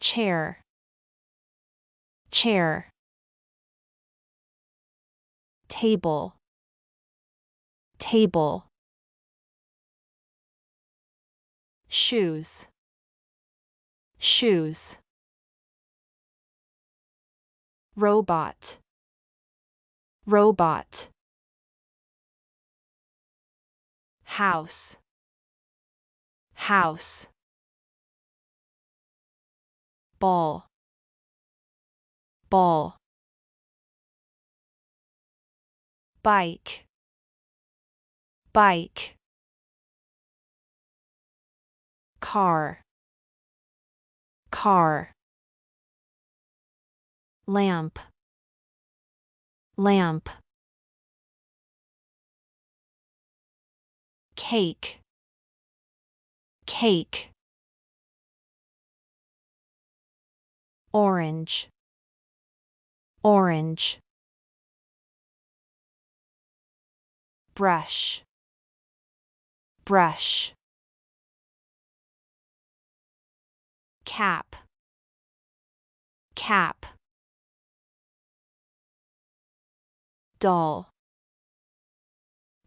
chair, chair. Table, table. Shoes, shoes. Robot, robot. House, house. Ball, ball. Bike, bike. Car, car. Lamp, lamp. Cake, cake. Orange, orange. Brush, brush. Cap, cap. Doll,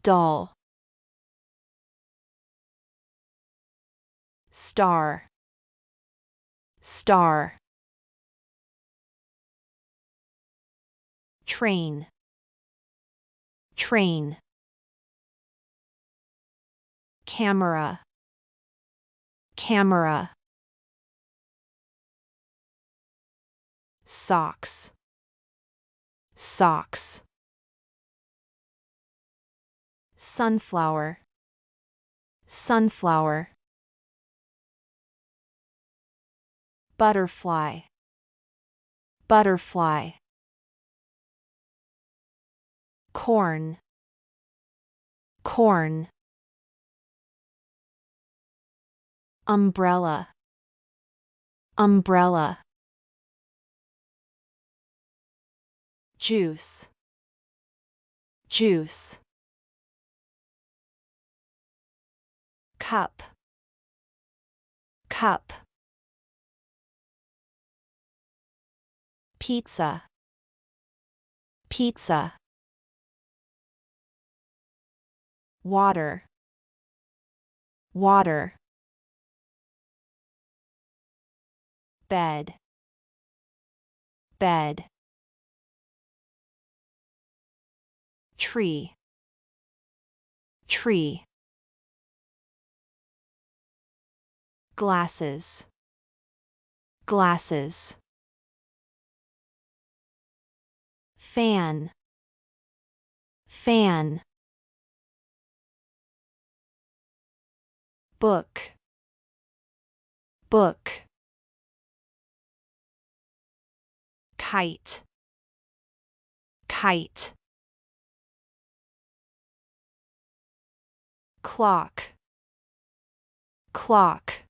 doll. Star, star. Train, train. Camera, camera. Socks, socks. Sunflower, sunflower. Butterfly, butterfly. Corn, corn. Umbrella, umbrella. Juice, juice. Cup, cup. Pizza, pizza. Water, water. Bed, bed. Tree, tree. Glasses, glasses. Fan, fan. Book, book. Kite, kite. Clock, clock.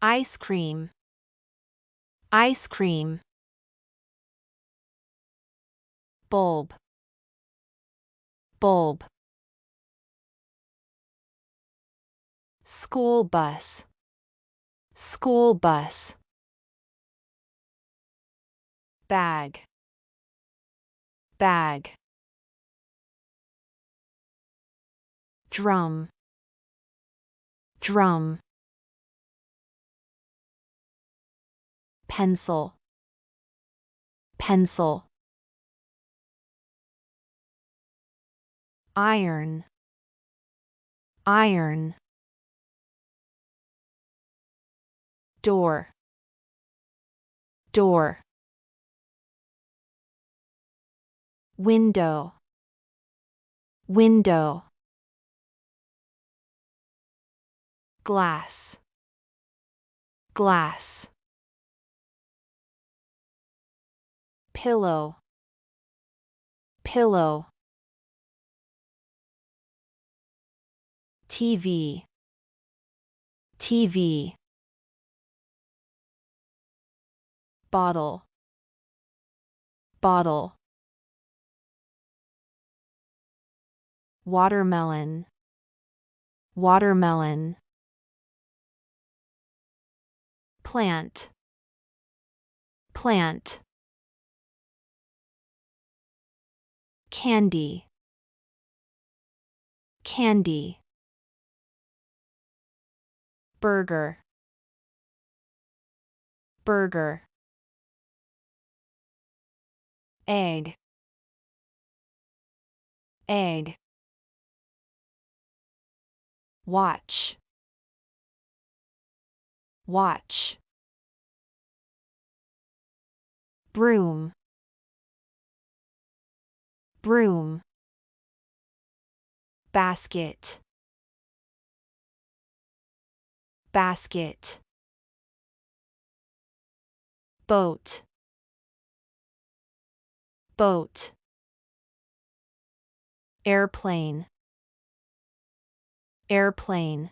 Ice cream, ice cream. Bulb, bulb. School bus, school bus. Bag, bag. Drum, drum. Pencil, pencil. Iron, iron. Door, door. Window, window. Glass, glass. Pillow, pillow. TV, TV. Bottle, bottle. Watermelon, watermelon. plant, plant. Candy, candy. Burger, burger. Egg, egg. Watch, watch. Broom, broom. Basket, basket. Boat, boat. Airplane, airplane.